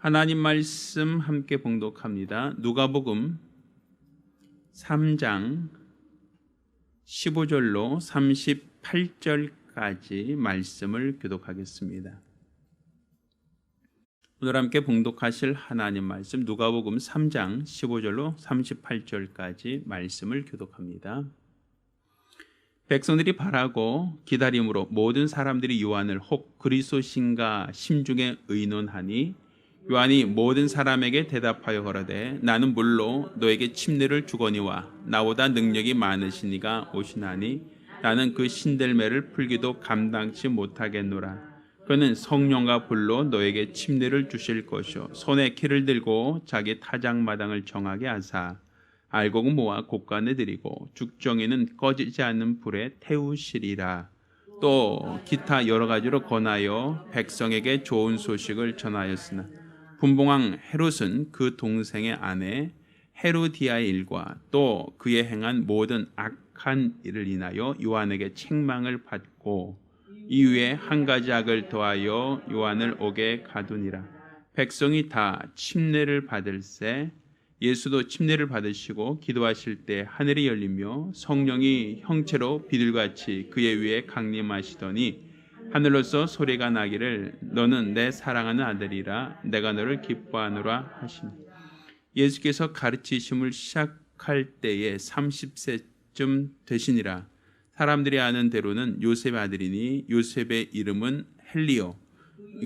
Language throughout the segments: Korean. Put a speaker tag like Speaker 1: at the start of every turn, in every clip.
Speaker 1: 하나님 말씀 함께 봉독합니다. 누가복음 3장 15절로 38절까지 말씀을 교독하겠습니다. 오늘 함께 봉독하실 하나님 말씀 누가복음 3장 15절로 38절까지 말씀을 교독합니다. 백성들이 바라고 기다림으로 모든 사람들이 요한을 혹 그리스도신가 심중에 의논하니 요한이 모든 사람에게 대답하여 가로되 나는 물로 너에게 침례를 주거니와 나보다 능력이 많으시니가 오시나니 나는 그 신들매를 풀기도 감당치 못하겠노라. 그는 성령과 불로 너에게 침례를 주실 것이요 손에 키를 들고 자기 타작마당을 정하게 하사 알곡은 모아 곡간에 들이고 죽정이는 꺼지지 않는 불에 태우시리라. 또 기타 여러 가지로 권하여 백성에게 좋은 소식을 전하였으나 분봉왕 헤롯은 그 동생의 아내 헤로디아의 일과 또 그의 행한 모든 악한 일을 인하여 요한에게 책망을 받고 이후에 한 가지 악을 더하여 요한을 옥에 가두니라. 백성이 다 침례를 받을새 예수도 침례를 받으시고 기도하실 때 하늘이 열리며 성령이 형체로 비둘같이 그의 위에 강림하시더니 하늘로서 소리가 나기를 너는 내 사랑하는 아들이라 내가 너를 기뻐하노라 하시니 예수께서 가르치심을 시작할 때에 30세쯤 되시니라. 사람들이 아는 대로는 요셉의 아들이니 요셉의 이름은 헬리오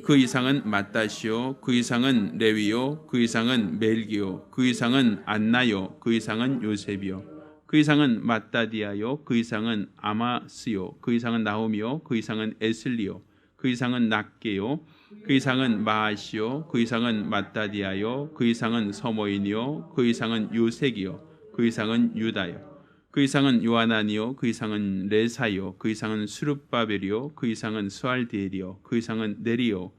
Speaker 1: 그 이상은 마따시오 그 이상은 레위요 그 이상은 멜기요 그 이상은 안나요 그 이상은 요셉이요 그 이상은 마따디아요 그 이상은 아마스요 그 이상은 나홈이요 그 이상은 에슬리요 그 이상은 낫게요 그 이상은 마아시요 그 이상은 마따디아요 그 이상은 서모인이요 그 이상은 요색이요 그 이상은 유다요 그 이상은 요하나니요 그 이상은 레사요 그 이상은 수룹바벨이요 그 이상은 스알디엘이요 그 이상은 네리요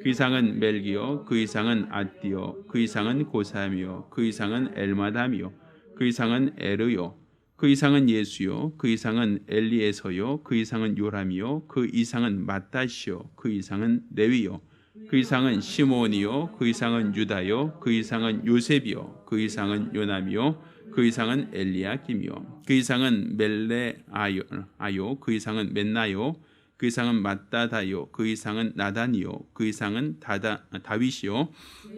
Speaker 1: 그 이상은 멜기요 그 이상은 아띠요 그 이상은 고삼이요 그 이상은 엘마담이요 그 이상은 에르요 그 이상은 예수요 그 이상은 엘리에서요 그 이상은 요람이요 그 이상은 마따시요 그 이상은 레위요 그 이상은 시몬이요 그 이상은 유다요 그 이상은 요셉이요 그 이상은 요남이요 그 이상은 엘리야김이요 그 이상은 멜레아요 그 이상은 멘나요 그 이상은 마따다요 그 이상은 나단이요 그 이상은 다윗이요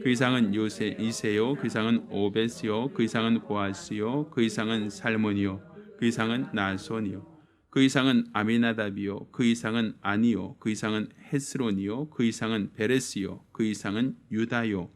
Speaker 1: 그 이상은 이세요 그 이상은 오벳이요 그 이상은 보아스요 그 이상은 살몬이요 그 이상은 나손이요 그 이상은 아미나답이요 그 이상은 아니요 그 이상은 헤스론이요 그 이상은 베레스요 그 이상은 유다요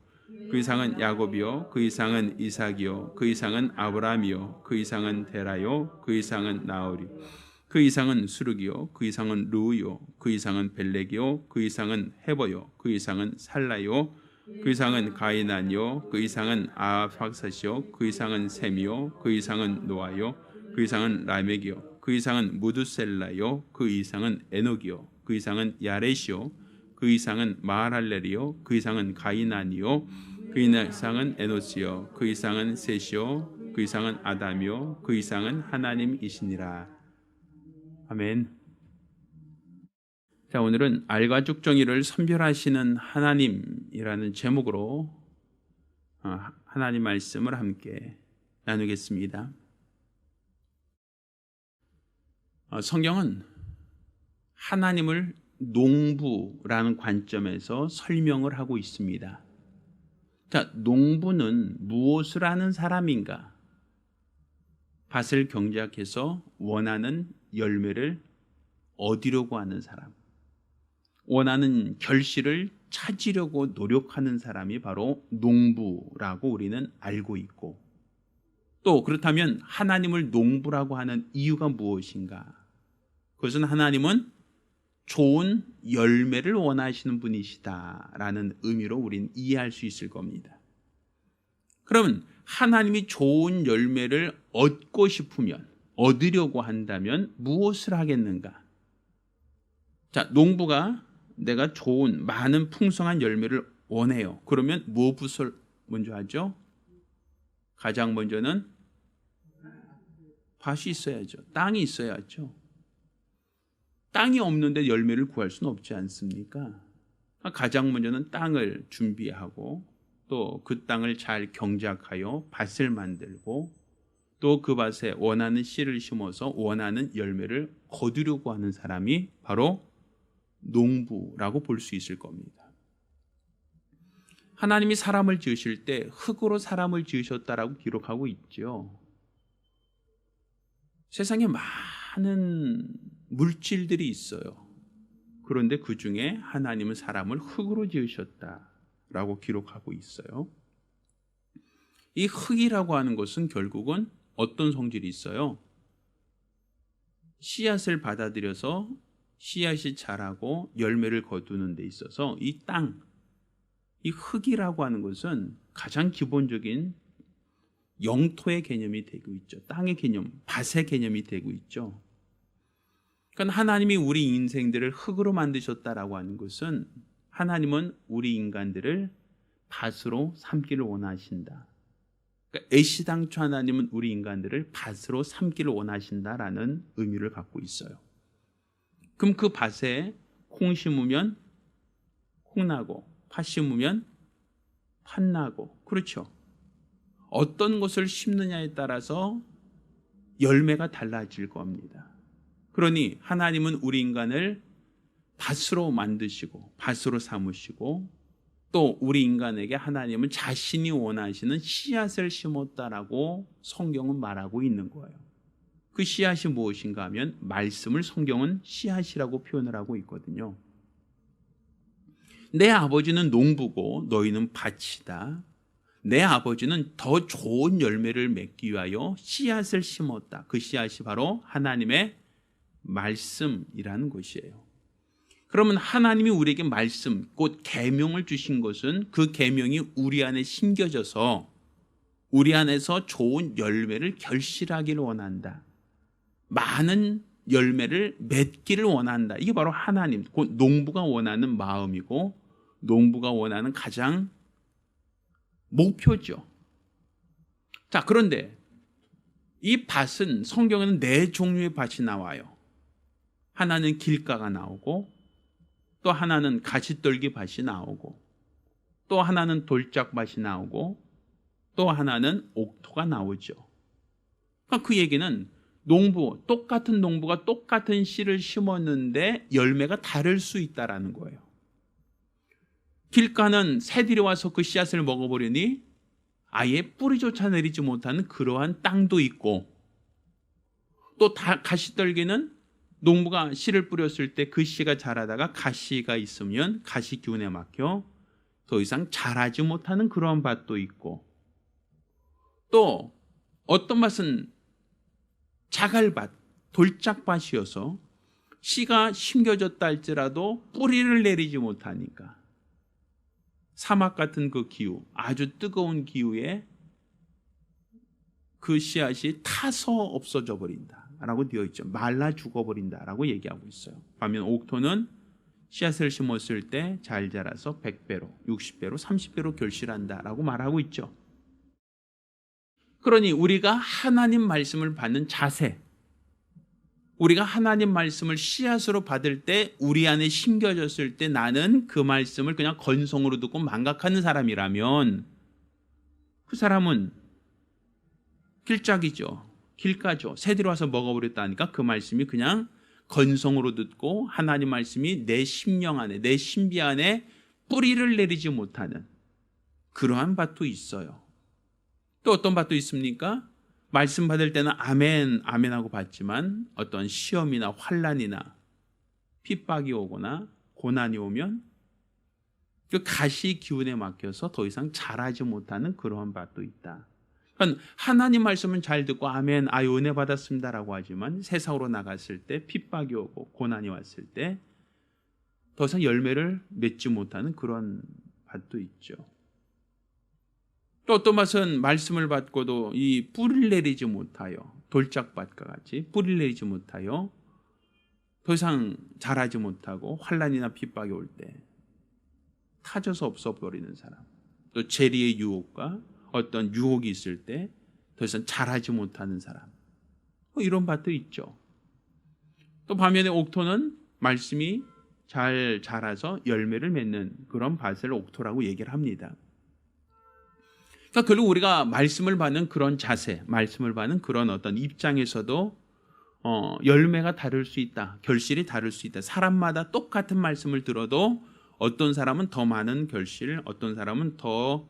Speaker 1: 그 이상은 야곱이요 그 이상은 이삭이요 그 이상은 아브라함이요 그 이상은 데라요 그 이상은 나홀이요 그 이상은 수르기요 그 이상은 루요 그 이상은 벨렉이요 그 이상은 헤버요 그 이상은 살라요 그 이상은 가이난이요 그 이상은 아팍사시요 그 이상은 셈이요 그 이상은 노아요 그 이상은 라멕이요 그 이상은 무두셀라요 그 이상은 에녹이요 그 이상은 야렛이요 그 이상은 마할렐레리요 그 이상은 가이난이요 그 이상은 에노스요 그 이상은 셋이요 그 이상은 아담이요 그 이상은 하나님이시니라. 아멘. 자, 오늘은 알과 죽정이를 선별하시는 하나님이라는 제목으로 하나님 말씀을 함께 나누겠습니다. 성경은 하나님을 농부라는 관점에서 설명을 하고 있습니다. 자, 농부는 무엇을 하는 사람인가? 밭을 경작해서 원하는 열매를 얻으려고 하는 사람, 원하는 결실을 찾으려고 노력하는 사람이 바로 농부라고 우리는 알고 있고, 또 그렇다면 하나님을 농부라고 하는 이유가 무엇인가? 그것은 하나님은 좋은 열매를 원하시는 분이시다라는 의미로 우리는 이해할 수 있을 겁니다. 그러면 하나님이 좋은 열매를 얻고 싶으면, 얻으려고 한다면 무엇을 하겠는가? 자, 농부가 내가 좋은 많은 풍성한 열매를 원해요. 그러면 무엇을 먼저 하죠? 가장 먼저는 밭이 있어야죠. 땅이 있어야죠. 땅이 없는데 열매를 구할 수는 없지 않습니까? 가장 먼저는 땅을 준비하고 또 그 땅을 잘 경작하여 밭을 만들고 또 그 밭에 원하는 씨를 심어서 원하는 열매를 거두려고 하는 사람이 바로 농부라고 볼 수 있을 겁니다. 하나님이 사람을 지으실 때 흙으로 사람을 지으셨다라고 기록하고 있죠. 세상에 많은 물질들이 있어요. 그런데 그 중에 하나님은 사람을 흙으로 지으셨다라고 기록하고 있어요. 이 흙이라고 하는 것은 결국은 어떤 성질이 있어요? 씨앗을 받아들여서 씨앗이 자라고 열매를 거두는 데 있어서 이 땅, 이 흙이라고 하는 것은 가장 기본적인 영토의 개념이 되고 있죠. 땅의 개념, 밭의 개념이 되고 있죠. 그러니까 하나님이 우리 인생들을 흙으로 만드셨다라고 하는 것은 하나님은 우리 인간들을 밭으로 삼기를 원하신다. 그러니까 애시당초 하나님은 우리 인간들을 밭으로 삼기를 원하신다라는 의미를 갖고 있어요. 그럼 그 밭에 콩 심으면 콩 나고 팥 심으면 팥 나고, 그렇죠? 어떤 것을 심느냐에 따라서 열매가 달라질 겁니다. 그러니 하나님은 우리 인간을 밭으로 만드시고 밭으로 삼으시고 또 우리 인간에게 하나님은 자신이 원하시는 씨앗을 심었다라고 성경은 말하고 있는 거예요. 그 씨앗이 무엇인가 하면 말씀을 성경은 씨앗이라고 표현을 하고 있거든요. 내 아버지는 농부고 너희는 밭이다. 내 아버지는 더 좋은 열매를 맺기 위하여 씨앗을 심었다. 그 씨앗이 바로 하나님의 말씀이라는 것이에요. 그러면 하나님이 우리에게 말씀, 곧 계명을 주신 것은 그 계명이 우리 안에 심겨져서 우리 안에서 좋은 열매를 결실하기를 원한다. 많은 열매를 맺기를 원한다. 이게 바로 하나님, 곧 농부가 원하는 마음이고 농부가 원하는 가장 목표죠. 자, 그런데 이 밭은 성경에는 네 종류의 밭이 나와요. 하나는 길가가 나오고 또 하나는 가시떨기 밭이 나오고 또 하나는 돌짝밭이 나오고 또 하나는 옥토가 나오죠. 그러니까 그 얘기는 똑같은 농부가 똑같은 씨를 심었는데 열매가 다를 수 있다라는 거예요. 길가는 새들이 와서 그 씨앗을 먹어버리니 아예 뿌리조차 내리지 못하는 그러한 땅도 있고, 또 가시떨기는 농부가 씨를 뿌렸을 때 그 씨가 자라다가 가시가 있으면 가시 기운에 막혀 더 이상 자라지 못하는 그러한 밭도 있고, 또 어떤 밭은 자갈밭, 돌짝밭이어서 씨가 심겨졌다 할지라도 뿌리를 내리지 못하니까 사막 같은 그 기후, 아주 뜨거운 기후에 그 씨앗이 타서 없어져 버린다라고 되어 있죠. 말라 죽어버린다라고 얘기하고 있어요. 반면 옥토는 씨앗을 심었을 때 잘 자라서 100배로, 60배로, 30배로 결실한다라고 말하고 있죠. 그러니 우리가 하나님 말씀을 받는 자세, 우리가 하나님 말씀을 씨앗으로 받을 때 우리 안에 심겨졌을 때 나는 그 말씀을 그냥 건성으로 듣고 망각하는 사람이라면 그 사람은 길짝이죠. 길가죠. 새들이 와서 먹어버렸다니까 그 말씀이 그냥 건성으로 듣고 하나님 말씀이 내 심령 안에, 내 신비 안에 뿌리를 내리지 못하는 그러한 밭도 있어요. 또 어떤 밭도 있습니까? 말씀 받을 때는 아멘, 아멘 하고 받지만 어떤 시험이나 환난이나 핍박이 오거나 고난이 오면 그 가시 기운에 막혀서 더 이상 자라지 못하는 그러한 밭도 있다. 그러니까 하나님 말씀은 잘 듣고 아멘, 은혜 받았습니다라고 하지만 세상으로 나갔을 때 핍박이 오고 고난이 왔을 때 더 이상 열매를 맺지 못하는 그런 밭도 있죠. 또 어떤 밭은 말씀을 받고도 이 뿌리를 내리지 못하여, 돌짝밭과 같이 뿌리를 내리지 못하여 더 이상 자라지 못하고 환난이나 핍박이 올 때 타져서 없어버리는 사람, 또 재리의 유혹과 어떤 유혹이 있을 때 더 이상 자라지 못하는 사람, 이런 밭도 있죠. 또 반면에 옥토는 말씀이 잘 자라서 열매를 맺는 그런 밭을 옥토라고 얘기를 합니다. 그러니까 결국 우리가 말씀을 받는 그런 자세, 말씀을 받는 그런 어떤 입장에서도 열매가 다를 수 있다. 결실이 다를 수 있다. 사람마다 똑같은 말씀을 들어도 어떤 사람은 더 많은 결실, 어떤 사람은 더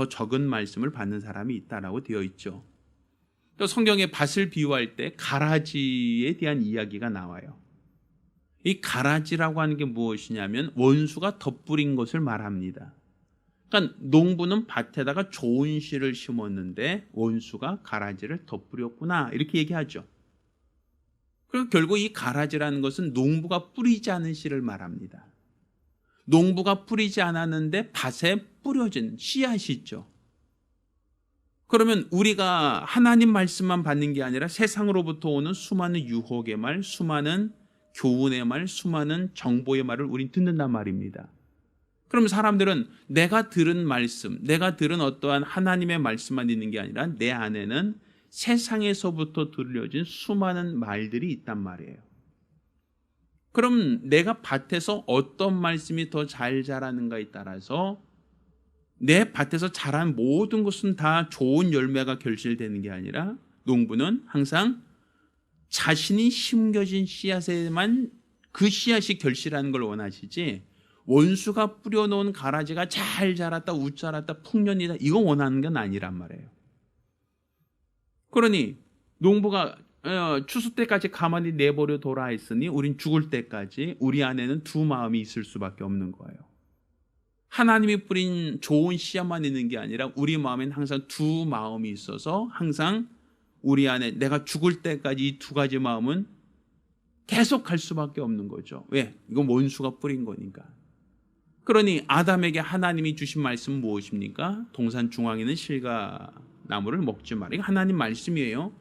Speaker 1: 적은 말씀을 받는 사람이 있다라고 되어 있죠. 또 성경에 밭을 비유할 때 가라지에 대한 이야기가 나와요. 이 가라지라고 하는 게 무엇이냐면 원수가 덧뿌린 것을 말합니다. 그러니까 농부는 밭에다가 좋은 씨를 심었는데 원수가 가라지를 덧뿌렸구나 이렇게 얘기하죠. 그리고 결국 이 가라지라는 것은 농부가 뿌리지 않은 씨를 말합니다. 농부가 뿌리지 않았는데 밭에 뿌려진 씨앗이 있죠. 그러면 우리가 하나님 말씀만 받는 게 아니라 세상으로부터 오는 수많은 유혹의 말, 수많은 교훈의 말, 수많은 정보의 말을 우린 듣는단 말입니다. 그럼 사람들은 내가 들은 말씀, 내가 들은 어떠한 하나님의 말씀만 있는 게 아니라 내 안에는 세상에서부터 들려진 수많은 말들이 있단 말이에요. 그럼 내가 밭에서 어떤 말씀이 더 잘 자라는가에 따라서 내 밭에서 자란 모든 것은 다 좋은 열매가 결실되는 게 아니라 농부는 항상 자신이 심겨진 씨앗에만 그 씨앗이 결실하는 걸 원하시지 원수가 뿌려놓은 가라지가 잘 자랐다, 웃 자랐다, 풍년이다 이거 원하는 건 아니란 말이에요. 그러니 농부가 추수 때까지 가만히 내버려 둬라 했으니 우린 죽을 때까지 우리 안에는 두 마음이 있을 수밖에 없는 거예요. 하나님이 뿌린 좋은 씨앗만 있는 게 아니라 우리 마음에는 항상 두 마음이 있어서 항상 우리 안에 내가 죽을 때까지 이 두 가지 마음은 계속 갈 수밖에 없는 거죠. 왜? 이건 원수가 뿌린 거니까. 그러니 아담에게 하나님이 주신 말씀은 무엇입니까? 동산 중앙에 있는 실과 나무를 먹지 마라. 이거 하나님 말씀이에요.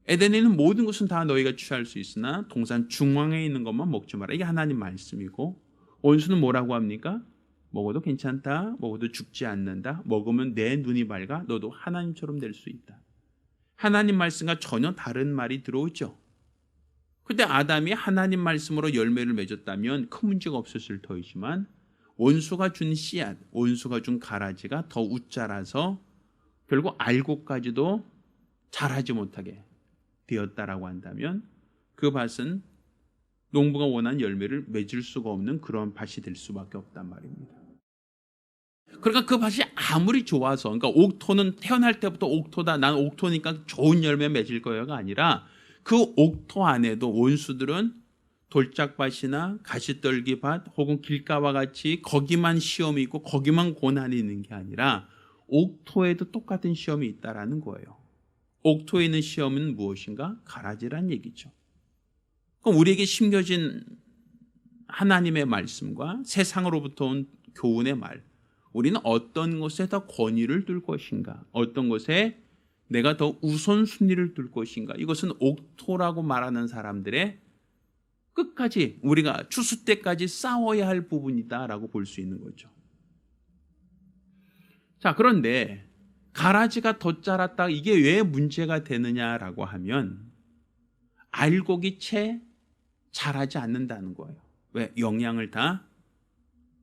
Speaker 1: 에덴에 있는 모든 것은 다 너희가 취할 수 있으나 동산 중앙에 있는 것만 먹지 마라. 이게 하나님 말씀이고 원수는 뭐라고 합니까? 먹어도 괜찮다. 먹어도 죽지 않는다. 먹으면 내 눈이 밝아. 너도 하나님처럼 될 수 있다. 하나님 말씀과 전혀 다른 말이 들어오죠. 근데 아담이 하나님 말씀으로 열매를 맺었다면 큰 문제가 없었을 터이지만 원수가 준 씨앗, 원수가 준 가라지가 더 웃자라서 결국 알고까지도 자라지 못하게 되었다라고 한다면 그 밭은 농부가 원하는 열매를 맺을 수가 없는 그런 밭이 될 수밖에 없단 말입니다. 그러니까 그 밭이 아무리 좋아서, 그러니까 옥토는 태어날 때부터 옥토다, 난 옥토니까 좋은 열매 맺을 거야가 아니라 그 옥토 안에도 원수들은 돌짝밭이나 가시떨기밭 혹은 길가와 같이 거기만 시험이 있고 거기만 고난이 있는 게 아니라 옥토에도 똑같은 시험이 있다라는 거예요. 옥토에 있는 시험은 무엇인가? 가라지란 얘기죠. 그럼 우리에게 심겨진 하나님의 말씀과 세상으로부터 온 교훈의 말, 우리는 어떤 것에 더 권위를 둘 것인가? 어떤 것에 내가 더 우선순위를 둘 것인가? 이것은 옥토라고 말하는 사람들의 끝까지 우리가 추수 때까지 싸워야 할 부분이다라고 볼 수 있는 거죠. 자, 그런데 가라지가 더 자랐다 이게 왜 문제가 되느냐라고 하면 알곡이 채 자라지 않는다는 거예요. 왜? 영양을 다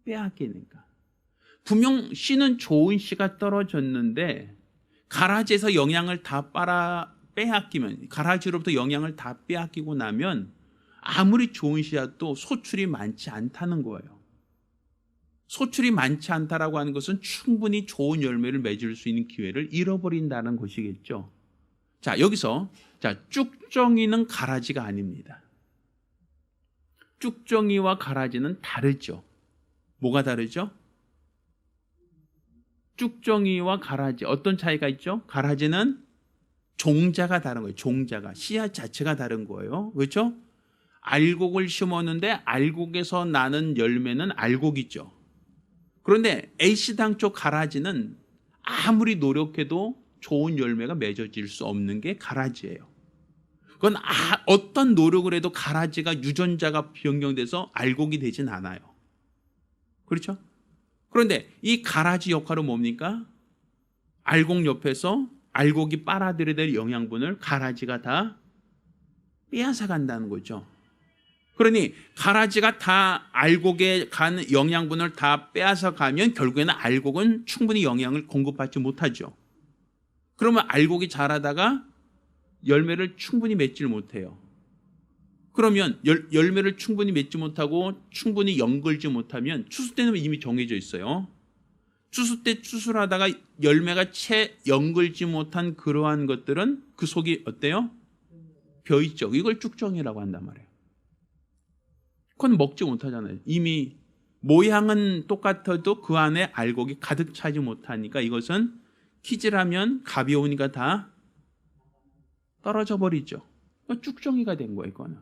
Speaker 1: 빼앗기니까. 분명 씨는 좋은 씨가 떨어졌는데 가라지에서 영양을 다 빼앗기면, 가라지로부터 영양을 다 빼앗기고 나면 아무리 좋은 씨앗도 소출이 많지 않다는 거예요. 소출이 많지 않다라고 하는 것은 충분히 좋은 열매를 맺을 수 있는 기회를 잃어버린다는 것이겠죠. 자, 여기서 쭉정이는 가라지가 아닙니다. 쭉정이와 가라지는 다르죠. 뭐가 다르죠? 쭉정이와 가라지 어떤 차이가 있죠? 가라지는 종자가 다른 거예요. 종자가 씨앗 자체가 다른 거예요. 그렇죠? 알곡을 심었는데 알곡에서 나는 열매는 알곡이죠. 그런데 A씨당 쪽 가라지는 아무리 노력해도 좋은 열매가 맺어질 수 없는 게 가라지예요. 그건 어떤 노력을 해도 가라지가 유전자가 변경돼서 알곡이 되진 않아요. 그렇죠? 그런데 이 가라지 역할은 뭡니까? 알곡 옆에서 알곡이 빨아들여야 될 영양분을 가라지가 다 빼앗아 간다는 거죠. 그러니 가라지가 다 알곡에 간 영양분을 다 빼앗아 가면 결국에는 알곡은 충분히 영양을 공급받지 못하죠. 그러면 알곡이 자라다가 열매를 충분히 맺질 못해요. 그러면 열매를 충분히 맺지 못하고 충분히 연글지 못하면 추수 때는 이미 정해져 있어요. 추수 때 추수를 하다가 열매가 채 연글지 못한 그러한 것들은 그 속이 어때요? 벼있죠. 이걸 쭉정이라고 한단 말이에요. 그건 먹지 못하잖아요. 이미 모양은 똑같아도 그 안에 알곡이 가득 차지 못하니까 이것은 키질하면 갑이 오니까 다 떨어져 버리죠. 쭉정이가 된 거예요. 이거는.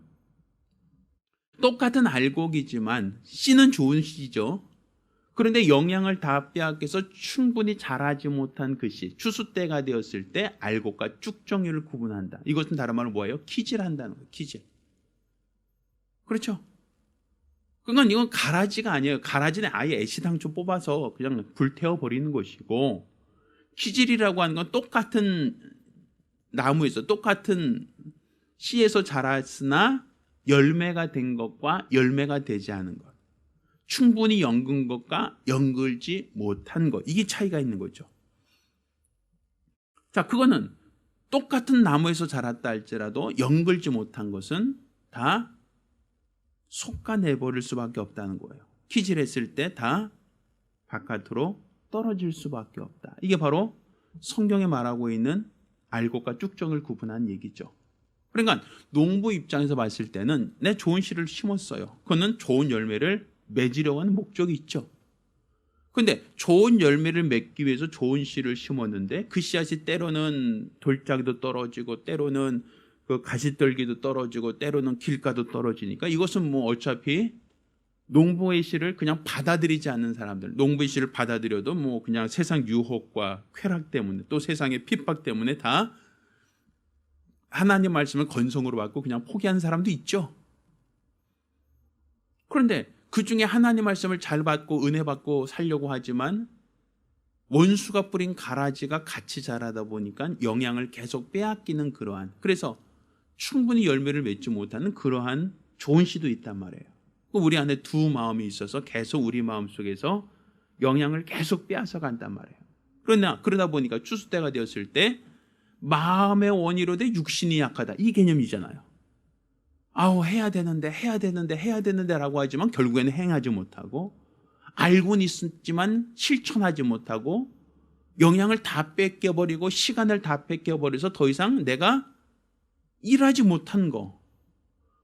Speaker 1: 똑같은 알곡이지만 씨는 좋은 씨죠. 그런데 영양을 다 빼앗겨서 충분히 자라지 못한 그 씨, 추수 때가 되었을 때 알곡과 쭉정이를 구분한다. 이것은 다른 말로 뭐예요? 키질한다는 거예요. 키질. 그렇죠? 그건 이건 가라지가 아니에요. 가라지는 아예 애시당초 뽑아서 그냥 불태워 버리는 것이고, 키질이라고 하는 건 똑같은 나무에서 똑같은 씨에서 자랐으나 열매가 된 것과 열매가 되지 않은 것, 충분히 연근 것과 연글지 못한 것, 이게 차이가 있는 거죠. 자, 그거는 똑같은 나무에서 자랐다 할지라도 연글지 못한 것은 다 솎아내버릴 수밖에 없다는 거예요. 키질했을 때 다 바깥으로 떨어질 수밖에 없다. 이게 바로 성경에 말하고 있는 알곡과 쭉정을 구분한 얘기죠. 그러니까 농부 입장에서 봤을 때는 내 좋은 씨를 심었어요. 그거는 좋은 열매를 맺으려고 하는 목적이 있죠. 그런데 좋은 열매를 맺기 위해서 좋은 씨를 심었는데 그 씨앗이 때로는 돌짝이도 떨어지고 때로는 그 가시떨기도 떨어지고 때로는 길가도 떨어지니까 이것은 뭐 어차피 농부의 씨를 그냥 받아들이지 않는 사람들, 농부의 씨를 받아들여도 뭐 그냥 세상 유혹과 쾌락 때문에 또 세상의 핍박 때문에 다 하나님 말씀을 건성으로 받고 그냥 포기한 사람도 있죠. 그런데 그 중에 하나님 말씀을 잘 받고 은혜 받고 살려고 하지만 원수가 뿌린 가라지가 같이 자라다 보니까 영양을 계속 빼앗기는 그러한, 그래서 충분히 열매를 맺지 못하는 그러한 좋은 씨도 있단 말이에요. 우리 안에 두 마음이 있어서 계속 우리 마음 속에서 영양을 계속 빼앗아 간단 말이에요. 그러다 보니까 추수 때가 되었을 때 마음의 원의로 돼 육신이 약하다, 이 개념이잖아요. 아우 해야 되는데 라고 하지만 결국에는 행하지 못하고, 알고는 있지만 실천하지 못하고, 영양을 다 뺏겨버리고 시간을 다 뺏겨버려서 더 이상 내가 일하지 못한 거,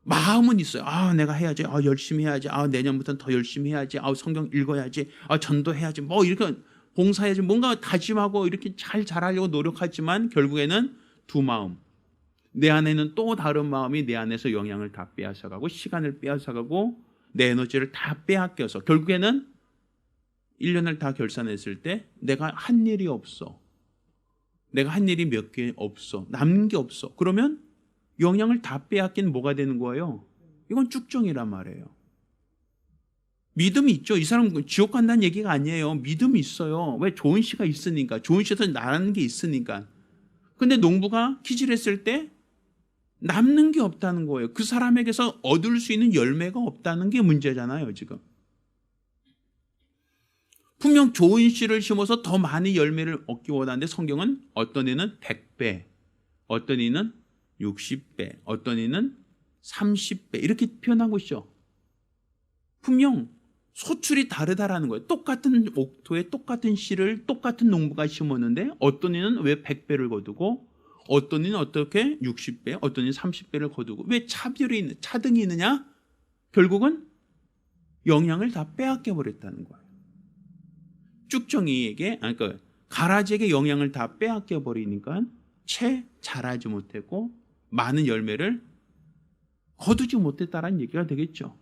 Speaker 1: 마음은 있어요. 내가 해야지, 열심히 해야지, 내년부터는 더 열심히 해야지, 성경 읽어야지, 전도해야지, 뭐 이렇게 봉사해야지, 뭔가 다짐하고 이렇게 잘 자라려고 노력하지만 결국에는 두 마음, 내 안에는 또 다른 마음이 내 안에서 영양을 다 빼앗아가고 시간을 빼앗아가고 내 에너지를 다 빼앗겨서 결국에는 1년을 다 결산했을 때 내가 한 일이 없어. 내가 한 일이 몇 개 없어. 남는 게 없어. 그러면 영양을 다 빼앗긴 뭐가 되는 거예요? 이건 쭉정이란 말이에요. 믿음이 있죠. 이 사람 지옥 간다는 얘기가 아니에요. 믿음이 있어요. 왜? 좋은 씨가 있으니까. 좋은 씨에서 나라는 게 있으니까. 근데 농부가 키질했을 때 남는 게 없다는 거예요. 그 사람에게서 얻을 수 있는 열매가 없다는 게 문제잖아요, 지금. 분명 좋은 씨를 심어서 더 많은 열매를 얻기 원하는데 성경은 어떤 이는 100배, 어떤 이는 60배, 어떤 이는 30배 이렇게 표현하고 있죠. 분명 소출이 다르다라는 거예요. 똑같은 옥토에 똑같은 씨를 똑같은 농부가 심었는데 어떤 이는 왜 100배를 거두고 어떤 이는 어떻게 60배, 어떤 이는 30배를 거두고, 왜 차등이 있느냐? 결국은 영양을 다 빼앗겨 버렸다는 거예요. 쭉정이에게, 그러니까 가라지에게 영양을 다 빼앗겨 버리니까 채 자라지 못했고 많은 열매를 거두지 못했다라는 얘기가 되겠죠.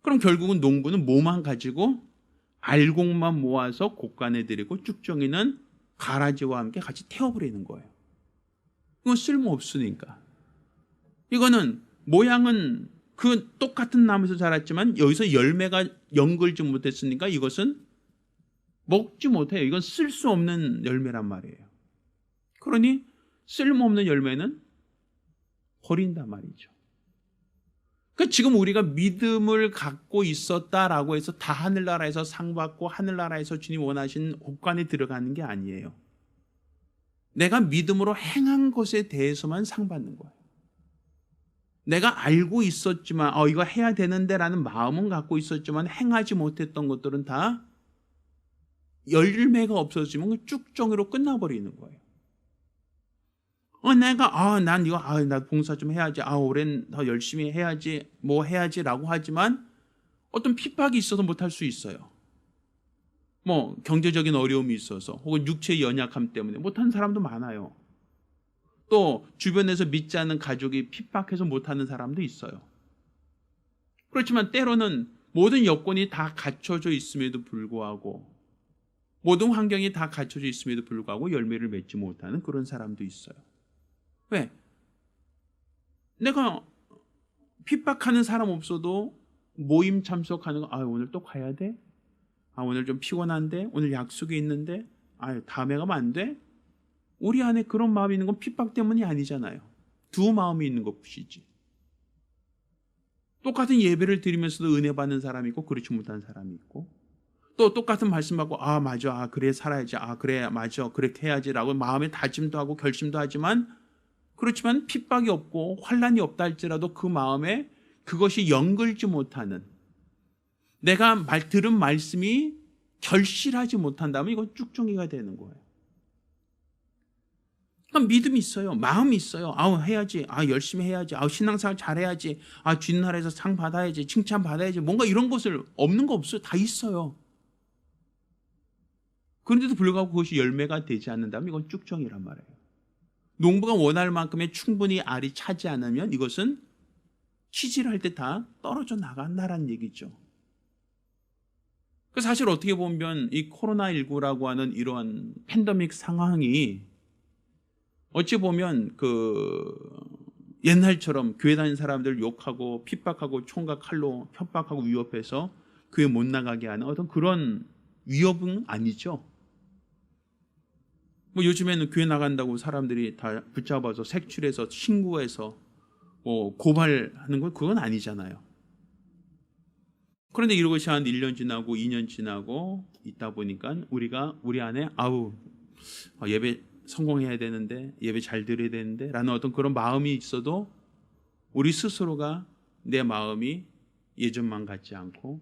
Speaker 1: 그럼 결국은 농부는 뭐만 가지고 알곡만 모아서 곡간에 들이고 쭉정이는 가라지와 함께 같이 태워버리는 거예요. 이건 쓸모없으니까. 이거는 모양은 그 똑같은 나무에서 자랐지만 여기서 열매가 연글지 못했으니까 이것은 먹지 못해요. 이건 쓸 수 없는 열매란 말이에요. 그러니 쓸모없는 열매는 버린단 말이죠. 그러니까 지금 우리가 믿음을 갖고 있었다라고 해서 다 하늘나라에서 상 받고 하늘나라에서 주님 원하신 곳간에 들어가는 게 아니에요. 내가 믿음으로 행한 것에 대해서만 상 받는 거예요. 내가 알고 있었지만 이거 해야 되는데라는 마음은 갖고 있었지만 행하지 못했던 것들은 다 열매가 없어지면 쭉정이로 끝나버리는 거예요. 내가 난 이거 나 봉사 좀 해야지, 올해는 더 열심히 해야지, 뭐 해야지라고 하지만 어떤 핍박이 있어서 못할 수 있어요. 뭐 경제적인 어려움이 있어서 혹은 육체의 연약함 때문에 못하는 사람도 많아요. 또 주변에서 믿지 않는 가족이 핍박해서 못하는 사람도 있어요. 그렇지만 때로는 모든 여건이 다 갖춰져 있음에도 불구하고, 모든 환경이 다 갖춰져 있음에도 불구하고 열매를 맺지 못하는 그런 사람도 있어요. 왜? 내가 핍박하는 사람 없어도 모임 참석하는 거, 오늘 또 가야 돼? 오늘 좀 피곤한데? 오늘 약속이 있는데? 다음에 가면 안 돼? 우리 안에 그런 마음이 있는 건 핍박 때문이 아니잖아요. 두 마음이 있는 것뿐이지. 똑같은 예배를 드리면서도 은혜 받는 사람이 있고 그렇지 못한 사람이 있고, 또 똑같은 말씀 받고 맞아, 그래 살아야지, 그래 맞아, 그렇게 해야지라고 마음의 다짐도 하고 결심도 하지만, 그렇지만 핍박이 없고 환난이 없다 할지라도 그 마음에 그것이 연결지 못하는, 내가 들은 말씀이 결실하지 못한다면 이건 쭉정이가 되는 거예요. 그러니까 믿음이 있어요. 마음이 있어요. 해야지. 열심히 해야지. 신앙생활 잘해야지. 주님 나라에서 상 받아야지. 칭찬 받아야지. 뭔가 이런 것을 없는 거 없어요. 다 있어요. 그런데도 불구하고 그것이 열매가 되지 않는다면 이건 쭉정이란 말이에요. 농부가 원할 만큼의 충분히 알이 차지 않으면 이것은 키질 할 때 다 떨어져 나간다라는 얘기죠. 사실 어떻게 보면 이 코로나19라고 하는 이러한 팬데믹 상황이 어찌 보면 옛날처럼 교회 다니는 사람들 욕하고 핍박하고 총과 칼로 협박하고 위협해서 교회 못 나가게 하는 어떤 그런 위협은 아니죠. 뭐 요즘에는 교회 나간다고 사람들이 다 붙잡아서 색출해서 신고해서 고발하는 건 그건 아니잖아요. 그런데 이것이 한 1년 지나고 2년 지나고 있다 보니까 우리 안에 예배 성공해야 되는데, 예배 잘 드려야 되는데 라는 어떤 그런 마음이 있어도 우리 스스로가 내 마음이 예전만 같지 않고,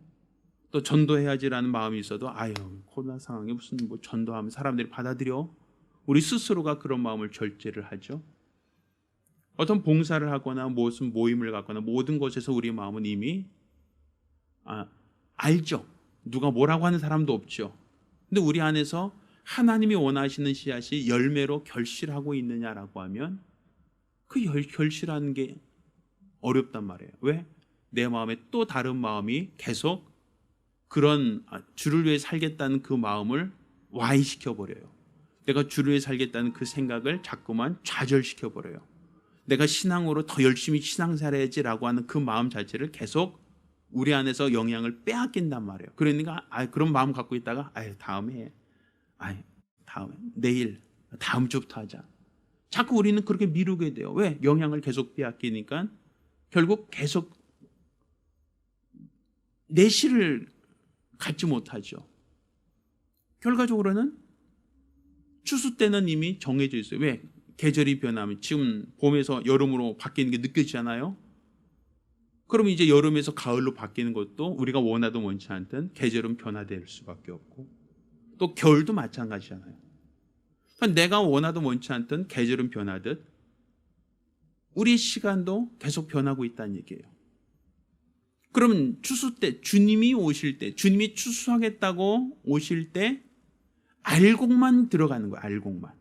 Speaker 1: 또 전도해야지라는 마음이 있어도 코로나 상황에 무슨 전도하면 사람들이 받아들여, 우리 스스로가 그런 마음을 절제를 하죠. 어떤 봉사를 하거나 무슨 모임을 갖거나 모든 것에서 우리 마음은 이미 알죠. 누가 뭐라고 하는 사람도 없죠. 근데 우리 안에서 하나님이 원하시는 씨앗이 열매로 결실하고 있느냐라고 하면 그 결실하는 게 어렵단 말이에요. 왜? 내 마음에 또 다른 마음이 계속 그런 주를 위해 살겠다는 그 마음을 와해시켜버려요. 내가 주를 위해 살겠다는 그 생각을 자꾸만 좌절시켜버려요. 내가 신앙으로 더 열심히 신앙살아야지라고 하는 그 마음 자체를 계속 우리 안에서 영향을 빼앗긴단 말이에요. 그러니까 그런 마음 갖고 있다가 다음에 내일, 다음 주부터 하자. 자꾸 우리는 그렇게 미루게 돼요. 왜? 영향을 계속 빼앗기니까 결국 계속 내실을 갖지 못하죠. 결과적으로는 추수 때는 이미 정해져 있어요. 왜? 계절이 변하면 지금 봄에서 여름으로 바뀌는 게 느껴지잖아요. 그럼 이제 여름에서 가을로 바뀌는 것도 우리가 원하든 원치 않든 계절은 변화될 수밖에 없고, 또 겨울도 마찬가지잖아요. 그러니까 내가 원하든 원치 않든 계절은 변하듯 우리 시간도 계속 변하고 있다는 얘기예요. 그러면 추수 때, 주님이 오실 때, 주님이 추수하겠다고 오실 때 알곡만 들어가는 거예요. 알곡만.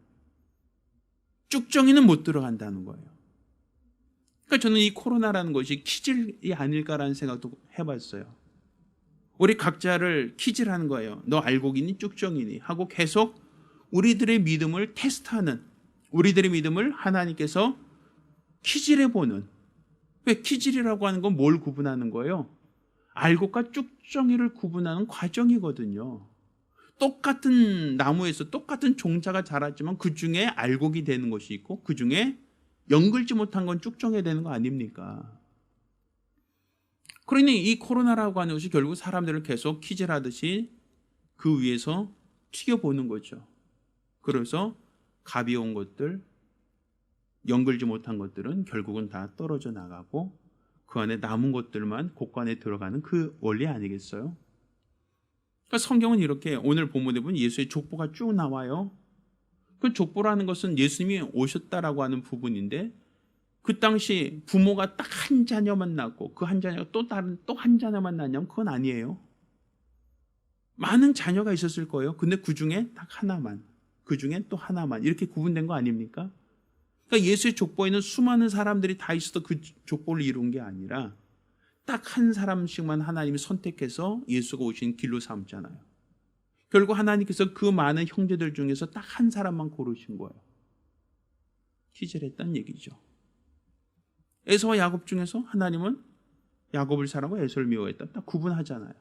Speaker 1: 쭉정이는 못 들어간다는 거예요. 그러니까 저는 이 코로나라는 것이 키질이 아닐까라는 생각도 해봤어요. 우리 각자를 키질하는 거예요. 너 알곡이니 쭉정이니 하고 계속 우리들의 믿음을 테스트하는, 우리들의 믿음을 하나님께서 키질해보는. 왜? 키질이라고 하는 건 뭘 구분하는 거예요? 알곡과 쭉정이를 구분하는 과정이거든요. 똑같은 나무에서 똑같은 종자가 자랐지만 그 중에 알곡이 되는 것이 있고 그 중에 연글지 못한 건 쭉정이 되는 거 아닙니까? 그러니 이 코로나라고 하는 것이 결국 사람들을 계속 키질하듯이 그 위에서 튀겨보는 거죠. 그래서 가벼운 것들, 연결지 못한 것들은 결국은 다 떨어져 나가고 그 안에 남은 것들만 곳간에 들어가는 그 원리 아니겠어요? 그러니까 성경은 이렇게 오늘 본문에 보면 예수의 족보가 쭉 나와요. 그 족보라는 것은 예수님이 오셨다라고 하는 부분인데 그 당시 부모가 딱 한 자녀만 낳고 그 한 자녀가 또 한 자녀만 낳냐면 그건 아니에요. 많은 자녀가 있었을 거예요. 근데 그 중에 딱 하나만, 그 중에 또 하나만 이렇게 구분된 거 아닙니까? 그러니까 예수의 족보에는 수많은 사람들이 다 있어도 그 족보를 이룬 게 아니라 딱 한 사람씩만 하나님이 선택해서 예수가 오신 길로 삼잖아요. 결국 하나님께서 그 많은 형제들 중에서 딱 한 사람만 고르신 거예요. 기절했다는 얘기죠. 에서와 야곱 중에서 하나님은 야곱을 사랑하고 에서를 미워했다. 딱 구분하잖아요.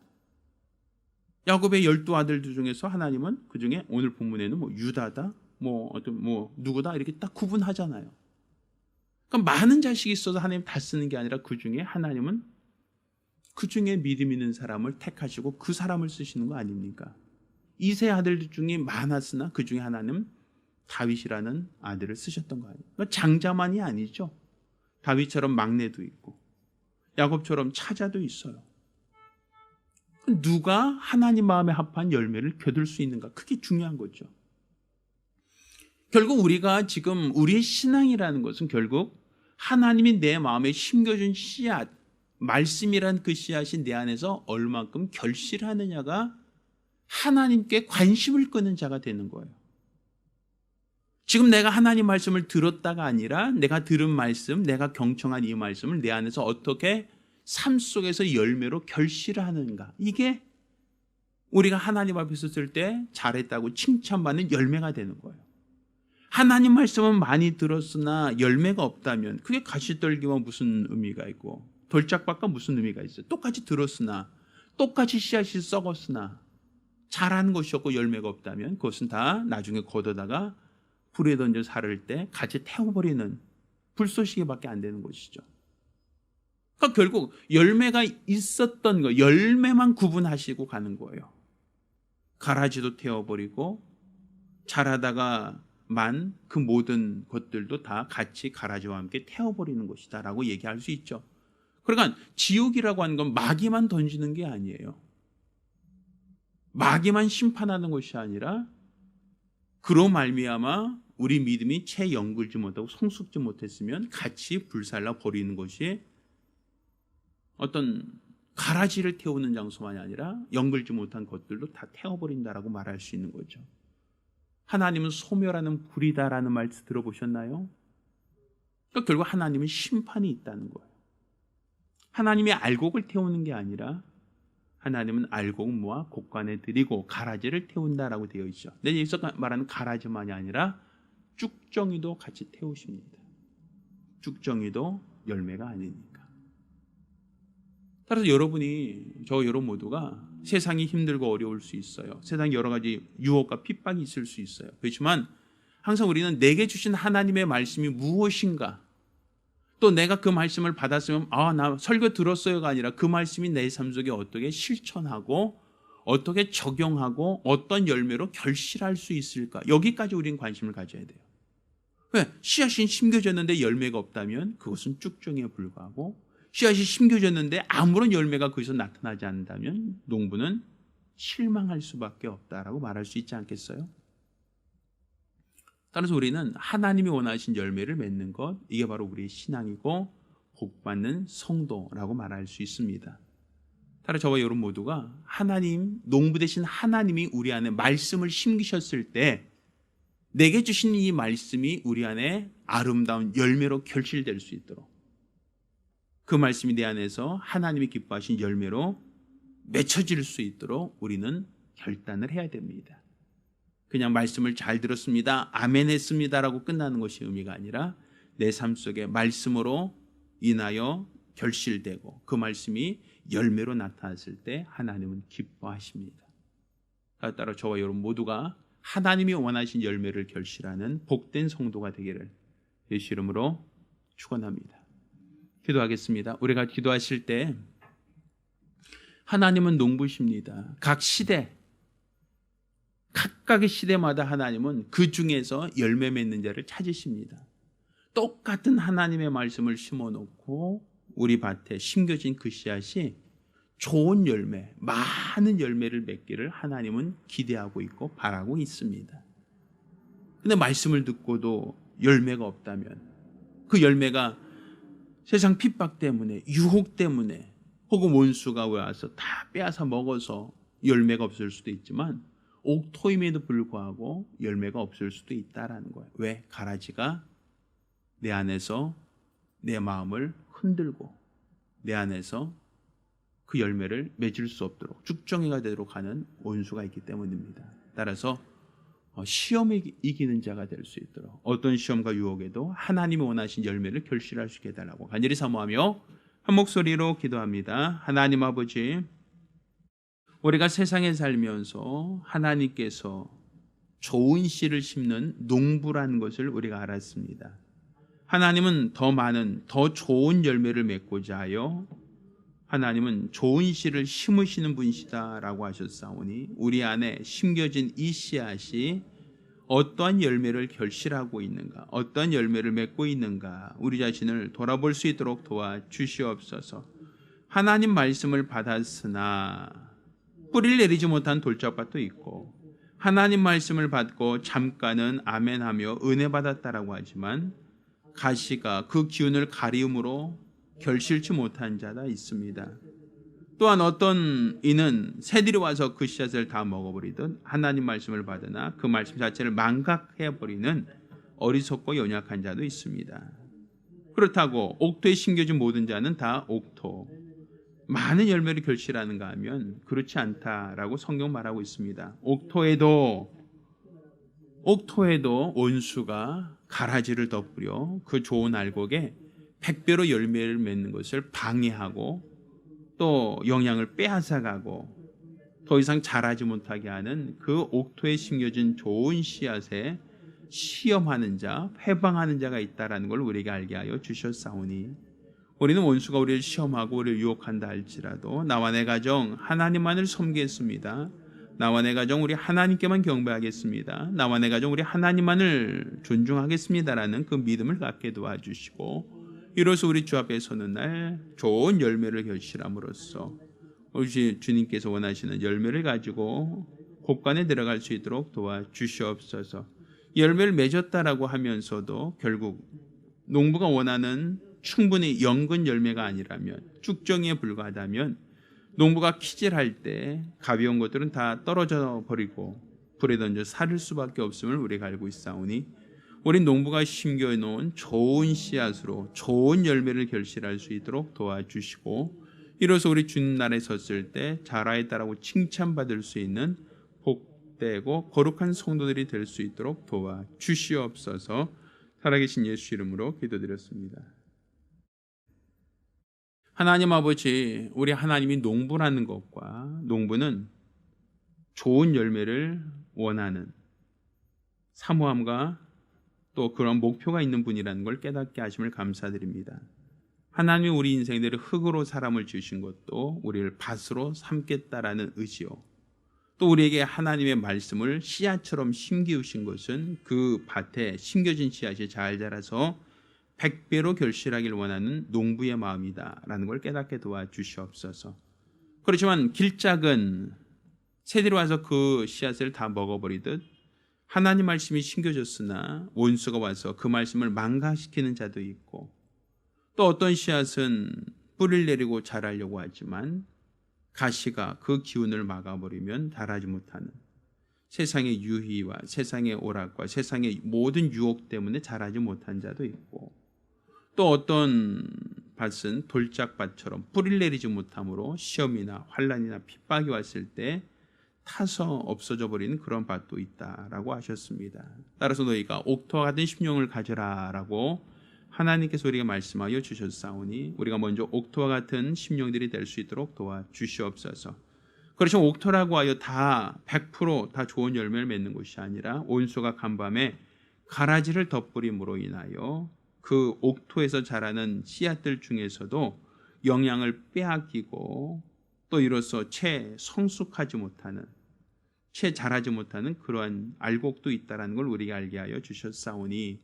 Speaker 1: 야곱의 12아들들 중에서 하나님은 그 중에 오늘 본문에는 뭐 유다다, 누구다 이렇게 딱 구분하잖아요. 그러니까 많은 자식이 있어서 하나님 다 쓰는 게 아니라 그 중에 하나님은 그 중에 믿음 있는 사람을 택하시고 그 사람을 쓰시는 거 아닙니까? 이세 아들들 중에 많았으나 그 중에 하나는 다윗이라는 아들을 쓰셨던 거 아니에요. 그러니까 장자만이 아니죠. 다윗처럼 막내도 있고 야곱처럼 차자도 있어요. 누가 하나님 마음에 합한 열매를 거둘 수 있는가? 그게 중요한 거죠. 결국 우리가 지금 우리의 신앙이라는 것은 결국 하나님이 내 마음에 심겨준 씨앗, 말씀이란 그 씨앗이 내 안에서 얼만큼 결실하느냐가 하나님께 관심을 끄는 자가 되는 거예요. 지금 내가 하나님 말씀을 들었다가 아니라 내가 들은 말씀, 내가 경청한 이 말씀을 내 안에서 어떻게 삶 속에서 열매로 결실하는가. 이게 우리가 하나님 앞에 섰을 때 잘했다고 칭찬받는 열매가 되는 거예요. 하나님 말씀은 많이 들었으나 열매가 없다면 그게 가시떨기와 무슨 의미가 있고 돌짝밭과 무슨 의미가 있어요. 똑같이 들었으나 똑같이 씨앗이 썩었으나 잘하는 것이 없고 열매가 없다면 그것은 다 나중에 걷어다가 불에 던져 사를 때 같이 태워버리는 불쏘시개밖에 안 되는 것이죠. 그러니까 결국 열매가 있었던 거, 열매만 구분하시고 가는 거예요. 가라지도 태워버리고 자라다가만 그 모든 것들도 다 같이 가라지와 함께 태워버리는 것이다 라고 얘기할 수 있죠. 그러니까 지옥이라고 하는 건 마귀만 던지는 게 아니에요. 마귀만 심판하는 것이 아니라 그로 말미암아 우리 믿음이 채 연결지 못하고 성숙지 못했으면 같이 불살라 버리는 것이 어떤 가라지를 태우는 장소만이 아니라 연결지 못한 것들도 다 태워버린다라고 말할 수 있는 거죠. 하나님은 소멸하는 불이다라는 말 들어보셨나요? 그러니까 결국 하나님은 심판이 있다는 거예요. 하나님이 알곡을 태우는 게 아니라 하나님은 알곡 모아 곡간에 들이고 가라지를 태운다라고 되어 있죠. 근데 여기서 말하는 가라지만이 아니라 쭉정이도 같이 태우십니다. 쭉정이도 열매가 아니니까. 따라서 여러분 모두가 세상이 힘들고 어려울 수 있어요. 세상에 여러 가지 유혹과 핍박이 있을 수 있어요. 그렇지만 항상 우리는 내게 주신 하나님의 말씀이 무엇인가, 또 내가 그 말씀을 받았으면 나 설교 들었어요가 아니라 그 말씀이 내 삶 속에 어떻게 실천하고 어떻게 적용하고 어떤 열매로 결실할 수 있을까, 여기까지 우리는 관심을 가져야 돼요. 왜? 씨앗이 심겨졌는데 열매가 없다면 그것은 쭉정이에 불과하고, 씨앗이 심겨졌는데 아무런 열매가 거기서 나타나지 않는다면 농부는 실망할 수밖에 없다라고 말할 수 있지 않겠어요? 따라서 우리는 하나님이 원하신 열매를 맺는 것, 이게 바로 우리의 신앙이고 복받는 성도라고 말할 수 있습니다. 따라서 저와 여러분 모두가 농부 되신 하나님이 우리 안에 말씀을 심기셨을 때 내게 주신 이 말씀이 우리 안에 아름다운 열매로 결실될 수 있도록, 그 말씀이 내 안에서 하나님이 기뻐하신 열매로 맺혀질 수 있도록 우리는 결단을 해야 됩니다. 그냥 말씀을 잘 들었습니다, 아멘 했습니다라고 끝나는 것이 의미가 아니라 내 삶 속에 말씀으로 인하여 결실되고 그 말씀이 열매로 나타났을 때 하나님은 기뻐하십니다. 따라 저와 여러분 모두가 하나님이 원하신 열매를 결실하는 복된 성도가 되기를 예수 이름으로 축원합니다. 기도하겠습니다. 우리가 기도하실 때 하나님은 농부십니다. 각 시대, 각각의 시대마다 하나님은 그 중에서 열매 맺는 자를 찾으십니다. 똑같은 하나님의 말씀을 심어놓고 우리 밭에 심겨진 그 씨앗이 좋은 열매, 많은 열매를 맺기를 하나님은 기대하고 있고 바라고 있습니다. 근데 말씀을 듣고도 열매가 없다면 그 열매가 세상 핍박 때문에, 유혹 때문에, 혹은 원수가 와서 다 빼앗아 먹어서 열매가 없을 수도 있지만 옥토임에도 불구하고 열매가 없을 수도 있다라는 거예요. 왜? 가라지가 내 안에서 내 마음을 흔들고 내 안에서 그 열매를 맺을 수 없도록 쭉정이가 되도록 하는 원수가 있기 때문입니다. 따라서 시험에 이기는 자가 될 수 있도록 어떤 시험과 유혹에도 하나님이 원하신 열매를 결실할 수 있게 해달라고 간절히 사모하며 한 목소리로 기도합니다. 하나님 아버지, 우리가 세상에 살면서 하나님께서 좋은 씨를 심는 농부라는 것을 우리가 알았습니다. 하나님은 더 많은, 더 좋은 열매를 맺고자 하여 하나님은 좋은 씨를 심으시는 분이시다라고 하셨사오니 우리 안에 심겨진 이 씨앗이 어떠한 열매를 결실하고 있는가, 어떠한 열매를 맺고 있는가 우리 자신을 돌아볼 수 있도록 도와주시옵소서. 하나님 말씀을 받았으나 뿌리를 내리지 못한 돌짝밭도 있고 하나님 말씀을 받고 잠깐은 아멘하며 은혜 받았다라고 하지만 가시가 그 기운을 가리움으로 결실치 못한 자가 있습니다. 또한 어떤 이는 새들이 와서 그 씨앗을 다 먹어버리듯 하나님 말씀을 받으나 그 말씀 자체를 망각해버리는 어리석고 연약한 자도 있습니다. 그렇다고 옥토에 심겨진 모든 자는 다 옥토, 많은 열매를 결실하는가 하면 그렇지 않다라고 성경 말하고 있습니다. 옥토에도 원수가 가라지를 덧뿌려 그 좋은 알곡에 100배로 열매를 맺는 것을 방해하고 또 영양을 빼앗아가고 더 이상 자라지 못하게 하는 그 옥토에 심겨진 좋은 씨앗에 시험하는 자, 회방하는 자가 있다라는 걸 우리에게 알게 하여 주셨사오니 우리는 원수가 우리를 시험하고 우리를 유혹한다 할지라도 나와 내 가정 하나님만을 섬기겠습니다. 나와 내 가정 우리 하나님께만 경배하겠습니다. 나와 내 가정 우리 하나님만을 존중하겠습니다라는 그 믿음을 갖게 도와주시고 이로써 우리 주 앞에 서는 날 좋은 열매를 결실함으로써 우리 주님께서 원하시는 열매를 가지고 곳간에 들어갈 수 있도록 도와주시옵소서. 열매를 맺었다라고 하면서도 결국 농부가 원하는 충분히 연근 열매가 아니라면 쭉정이에 불과하다면 농부가 키질할 때 가벼운 것들은 다 떨어져 버리고 불에 던져 사를 수밖에 없음을 우리가 알고 있사오니 우리 농부가 심겨놓은 좋은 씨앗으로 좋은 열매를 결실할 수 있도록 도와주시고 이로써 우리 주님 나라에 섰을 때 잘하였다라고 칭찬받을 수 있는 복되고 거룩한 성도들이 될 수 있도록 도와주시옵소서. 살아계신 예수 이름으로 기도드렸습니다. 하나님 아버지, 우리 하나님이 농부라는 것과 농부는 좋은 열매를 원하는 사모함과 또 그런 목표가 있는 분이라는 걸 깨닫게 하심을 감사드립니다. 하나님이 우리 인생들을 흙으로 사람을 주신 것도 우리를 밭으로 삼겠다라는 의지요. 또 우리에게 하나님의 말씀을 씨앗처럼 심기우신 것은 그 밭에 심겨진 씨앗이 잘 자라서 100배로 결실하길 원하는 농부의 마음이다라는 걸 깨닫게 도와주시옵소서. 그렇지만 길작은 새들이 와서 그 씨앗을 다 먹어버리듯 하나님 말씀이 심겨졌으나 원수가 와서 그 말씀을 망가시키는 자도 있고 또 어떤 씨앗은 뿌리를 내리고 자라려고 하지만 가시가 그 기운을 막아버리면 자라지 못하는 세상의 유희와 세상의 오락과 세상의 모든 유혹 때문에 자라지 못한 자도 있고 또 어떤 밭은 돌짝밭처럼 뿌리를 내리지 못함으로 시험이나 환난이나 핍박이 왔을 때 타서 없어져 버리는 그런 밭도 있다라고 하셨습니다. 따라서 너희가 옥토와 같은 심령을 가져라라고 하나님께서 우리에게 말씀하여 주셨사오니 우리가 먼저 옥토와 같은 심령들이 될 수 있도록 도와주시옵소서. 그렇지만 옥토라고 하여 다 100% 좋은 열매를 맺는 것이 아니라 원수가 간밤에 가라지를 덧뿌림으로 인하여 그 옥토에서 자라는 씨앗들 중에서도 영양을 빼앗기고 또 이로써 채 성숙하지 못하는, 채 자라지 못하는 그러한 알곡도 있다라는 걸 우리가 알게 하여 주셨사오니,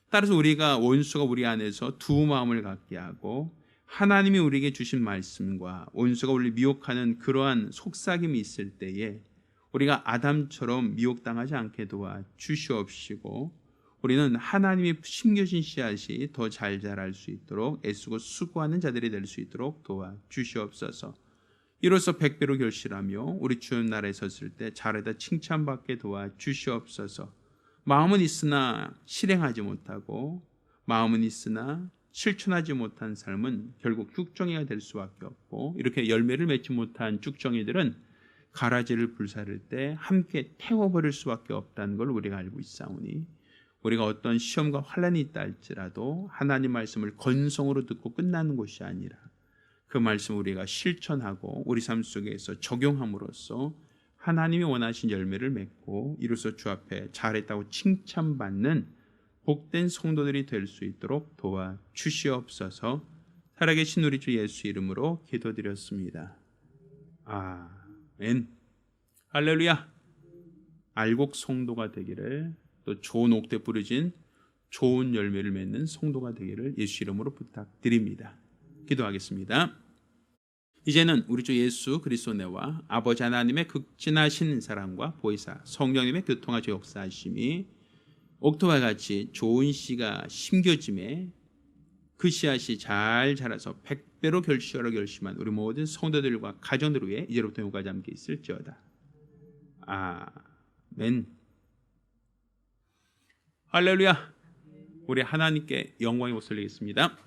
Speaker 1: 따라서 우리가 원수가 우리 안에서 두 마음을 갖게 하고 하나님이 우리에게 주신 말씀과 원수가 우리를 미혹하는 그러한 속삭임이 있을 때에 우리가 아담처럼 미혹당하지 않게 도와 주시옵시고, 우리는 하나님이 심겨진 씨앗이 더 잘 자랄 수 있도록 애쓰고 수고하는 자들이 될 수 있도록 도와 주시옵소서. 이로써 백배로 결실하며 우리 주님 나라에 섰을 때 잘하다 칭찬받게 도와 주시옵소서. 마음은 있으나 실행하지 못하고, 마음은 있으나 실천하지 못한 삶은 결국 쭉정이가 될 수밖에 없고, 이렇게 열매를 맺지 못한 쭉정이들은 가라지를 불사를 때 함께 태워버릴 수밖에 없다는 걸 우리가 알고 있사오니, 우리가 어떤 시험과 환난이 있다 할지라도 하나님 말씀을 건성으로 듣고 끝나는 것이 아니라 그 말씀을 우리가 실천하고 우리 삶 속에서 적용함으로써 하나님이 원하신 열매를 맺고 이로써 주 앞에 잘했다고 칭찬받는 복된 성도들이 될 수 있도록 도와 주시옵소서. 살아계신 우리 주 예수 이름으로 기도드렸습니다. 아멘. 할렐루야. 알곡 성도가 되기를, 또 좋은 옥대 부르진 좋은 열매를 맺는 성도가 되기를 예수 이름으로 부탁드립니다. 기도하겠습니다. 이제는 우리 주 예수 그리스도네와 아버지 하나님의 극진하신 사랑과 보혜사 성령님의 교통하시고 역사하심이 옥토와 같이 좋은 씨가 심겨짐에 그 씨앗이 잘 자라서 백배로 결실하러 결심한 우리 모든 성도들과 가정들 위해 이제로부터 영원까지 함께 있을지어다. 아멘. 할렐루야. 우리 하나님께 영광이 올리겠습니다.